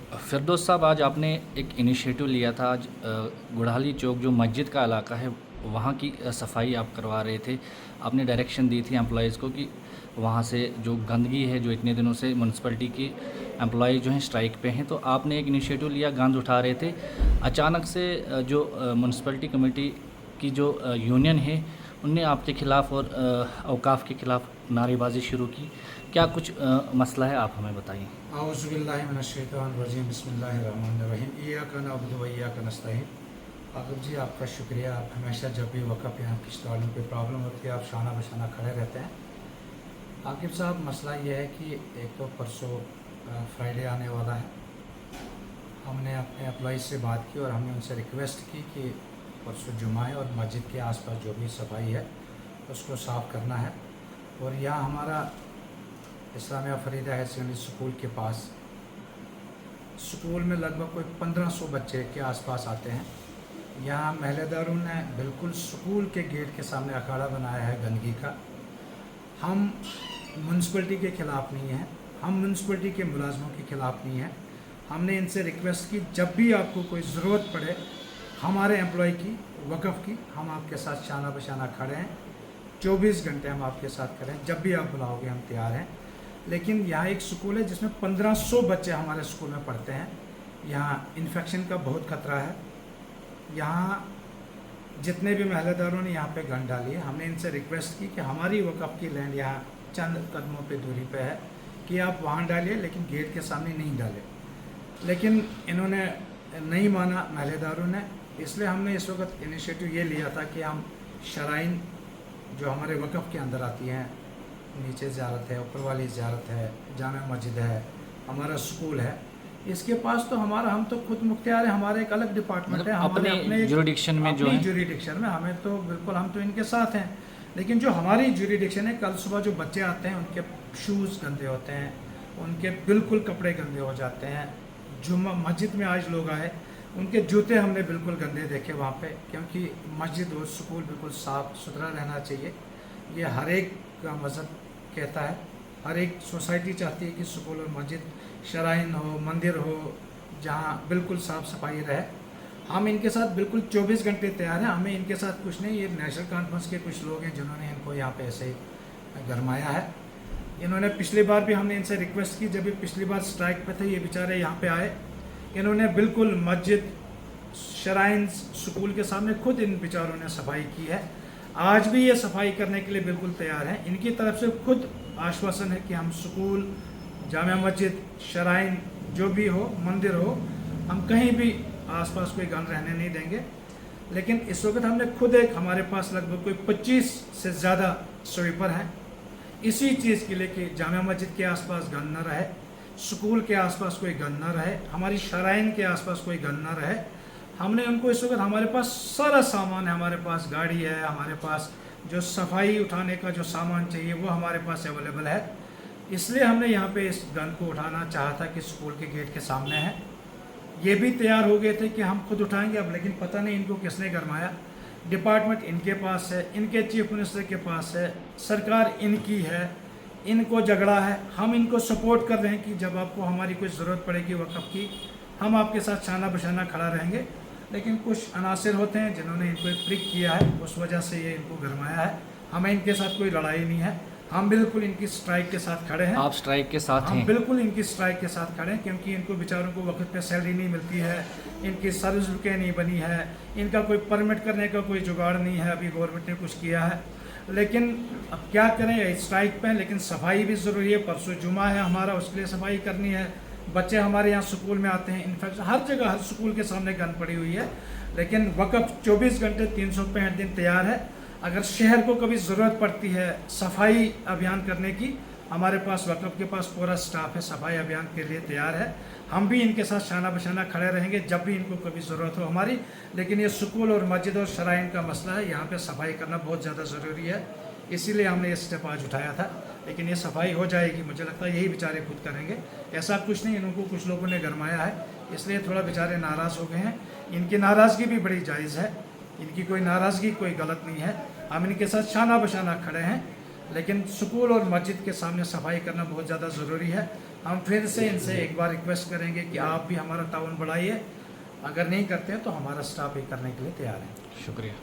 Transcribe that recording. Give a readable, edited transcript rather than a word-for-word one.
फिरदौस साहब, आज आपने एक इनिशिएटिव लिया था। आज गुड़ाली चौक जो मस्जिद का इलाका है वहाँ की सफाई आप करवा रहे थे। आपने डायरेक्शन दी थी एम्प्लॉयज़ को कि वहाँ से जो गंदगी है, जो इतने दिनों से म्यूनसिपैलिटी की एम्प्लॉय जो हैं स्ट्राइक पे हैं, तो आपने एक इनिशिएटिव लिया, गंद उठा रहे थे। अचानक से जो म्यूनसिपैलिटी कमेटी की जो यूनियन है उनने आपके ख़िलाफ़ और औकाफ़ के ख़िलाफ़ नारेबाजी शुरू की। क्या कुछ मसला है, आप हमें बताइए। आऊज़ुबिल्लाहि मिनश्शैतानिर्रजीम बिस्मिल्लाहिर्रहमानिर्रहीम इय्याका नअबुदु व इय्याका नस्तईन। आकिब जी, आपका शुक्रिया। आप हमेशा जब भी वक़्फ़ यहाँ किश्तवाड़ में कोई प्रॉब्लम होती है आप शाना बशाना खड़े रहते हैं। आकिब साहब, मसला ये है कि एक तो परसों फ्राइडे आने वाला है। हमने अपने एम्प्लॉइज़ से बात की और हमने उनसे रिक्वेस्ट की कि परसों जुमा है और मस्जिद के आसपास जो भी सफाई है उसको साफ़ करना है। और यहाँ हमारा Islamia Farida higher secondary school के पास, स्कूल में लगभग कोई 1500 बच्चे के आसपास आते हैं। यहाँ महल्लेदारों ने बिल्कुल स्कूल के गेट के सामने अखाड़ा बनाया है गंदगी का। हम म्यूनसिपैलिटी के ख़िलाफ़ नहीं हैं, हम म्यूनसिपैलिटी के मुलाजमों के ख़िलाफ़ नहीं हैं। हमने इनसे रिक्वेस्ट की, जब भी आपको कोई ज़रूरत पड़े हमारे एम्प्लॉय की, वक़्फ़ की, हम आपके साथ शाना बशाना खड़े हैं। 24 घंटे हम आपके साथ खड़े हैं, जब भी आप बुलाओगे हम तैयार हैं। लेकिन यहाँ एक स्कूल है जिसमें 1500 बच्चे हमारे स्कूल में पढ़ते हैं। यहाँ इन्फेक्शन का बहुत ख़तरा है। यहाँ जितने भी महल्लेदारों ने यहाँ पे गन डाली है, हमने इनसे रिक्वेस्ट की कि हमारी वक़्फ़ की लैंड यहाँ चंद कदमों पे दूरी पे है कि आप वहाँ डालिए, लेकिन गेट के सामने नहीं डालें। लेकिन इन्होंने नहीं माना महल्लेदारों ने। इसलिए हमने इस वक्त इनिशिएटिव ये लिया था कि हम शराइन जो हमारे वक़्फ़ के अंदर आती हैं, नीचे ज़ियारत है, ऊपर वाली ज़ियारत है, जामा मस्जिद है, हमारा स्कूल है, इसके पास तो हम तो खुद मुख्तियार है। हमारा एक अलग डिपार्टमेंट है, हमारे अपने जुरिडिक्शन में जो है, जुरिडिक्शन में हमें तो बिल्कुल, हम तो इनके साथ हैं। लेकिन जो हमारी जुरिडिक्शन है, कल सुबह जो बच्चे आते हैं उनके शूज़ गंदे होते हैं, उनके बिल्कुल कपड़े गंदे हो जाते हैं। जुम्मा मस्जिद में आज लोग आए, उनके जूते हमने बिल्कुल गंदे देखे वहाँ पे, क्योंकि मस्जिद और स्कूल बिल्कुल साफ़ सुथरा रहना चाहिए। ये हर एक का मज़हब कहता है, हर एक सोसाइटी चाहती है कि स्कूल और मस्जिद, शराइन हो, मंदिर हो, जहाँ बिल्कुल साफ़ सफाई रहे। हम इनके साथ बिल्कुल 24 घंटे तैयार हैं। हमें इनके साथ कुछ नहीं। ये नेशनल कॉन्फ्रेंस के कुछ लोग हैं जिन्होंने इनको यहाँ पे ऐसे ही गरमाया है। इन्होंने पिछली बार भी हमने इनसे रिक्वेस्ट की, जब भी पिछली बार स्ट्राइक पे थे ये बेचारे यहाँ पे आए, इन्होंने बिल्कुल मस्जिद, शराइन, स्कूल के सामने खुद इन बेचारों ने सफाई की है। आज भी ये सफाई करने के लिए बिल्कुल तैयार हैं। इनकी तरफ से खुद आश्वासन है कि हम स्कूल, जामा मस्जिद, शराइन जो भी हो, मंदिर हो, हम कहीं भी आसपास कोई गंद रहने नहीं देंगे। लेकिन इस वक्त हमने खुद हमारे पास लगभग कोई 25 से ज़्यादा स्वीपर हैं इसी चीज़ के लिए कि जामा मस्जिद के आसपास गंद न रहे, स्कूल के आसपास कोई गंद न रहे, हमारी शराइन के आसपास कोई गंद न रहे। हमने उनको इस वक्त, हमारे पास सारा सामान है, हमारे पास गाड़ी है, हमारे पास जो सफाई उठाने का जो सामान चाहिए वो हमारे पास अवेलेबल है। इसलिए हमने यहाँ पे इस गन को उठाना चाहा था कि स्कूल के गेट के सामने है। ये भी तैयार हो गए थे कि हम खुद उठाएंगे अब, लेकिन पता नहीं इनको किसने गरमाया। डिपार्टमेंट इनके पास है, इनके चीफ मिनिस्टर के पास है, सरकार इनकी है, इनको झगड़ा है। हम इनको सपोर्ट कर रहे हैं कि जब आपको हमारी कोई ज़रूरत पड़ेगी वक़्फ़ की, हम आपके साथ शाना बशाना खड़ा रहेंगे। लेकिन कुछ अनासिर होते हैं जिन्होंने इनको एक ट्रिक किया है, उस वजह से ये इनको गरमाया है। हमें इनके साथ कोई लड़ाई नहीं है, हम बिल्कुल इनकी स्ट्राइक के साथ खड़े हैं। आप स्ट्राइक के साथ हम हैं? बिल्कुल इनकी स्ट्राइक के साथ खड़े हैं, क्योंकि इनको बेचारों को वक्त पे सैलरी नहीं मिलती है, इनकी सर्विस बुकें नहीं बनी है, इनका कोई परमिट करने का कोई जुगाड़ नहीं है। अभी गवर्नमेंट ने कुछ किया है, लेकिन अब क्या करें, स्ट्राइक पे। लेकिन सफाई भी ज़रूरी है, परसों जुमा है हमारा, उसके लिए सफाई करनी है। बच्चे हमारे यहाँ स्कूल में आते हैं, इनफैक्ट हर जगह, हर स्कूल के सामने गंद पड़ी हुई है। लेकिन वक़्फ़ 24 घंटे 365 दिन तैयार है। अगर शहर को कभी ज़रूरत पड़ती है सफाई अभियान करने की, हमारे पास वक़्फ़ के पास पूरा स्टाफ है, सफाई अभियान के लिए तैयार है। हम भी इनके साथ शाना बशाना खड़े रहेंगे जब भी इनको कभी ज़रूरत हो हमारी। लेकिन ये स्कूल और मस्जिद और शराइन का मसला है, यहाँ पे सफाई करना बहुत ज़्यादा ज़रूरी है। इसीलिए हमने ये स्टेप आज उठाया था। लेकिन ये सफाई हो जाएगी, मुझे लगता है यही बेचारे खुद करेंगे, ऐसा कुछ नहीं। इनको कुछ लोगों ने गरमाया है, इसलिए थोड़ा बेचारे नाराज़ हो गए हैं। इनकी नाराज़गी भी बड़ी जायज़ है, इनकी कोई नाराज़गी कोई गलत नहीं है। हम इनके साथ शाना बशाना खड़े हैं, लेकिन स्कूल और मस्जिद के सामने सफाई करना बहुत ज़्यादा ज़रूरी है। हम फिर से इनसे एक बार रिक्वेस्ट करेंगे कि आप भी हमारा ताउन बढ़ाइए। अगर नहीं करते हैं तो हमारा स्टाफ ये करने के लिए तैयार है। शुक्रिया।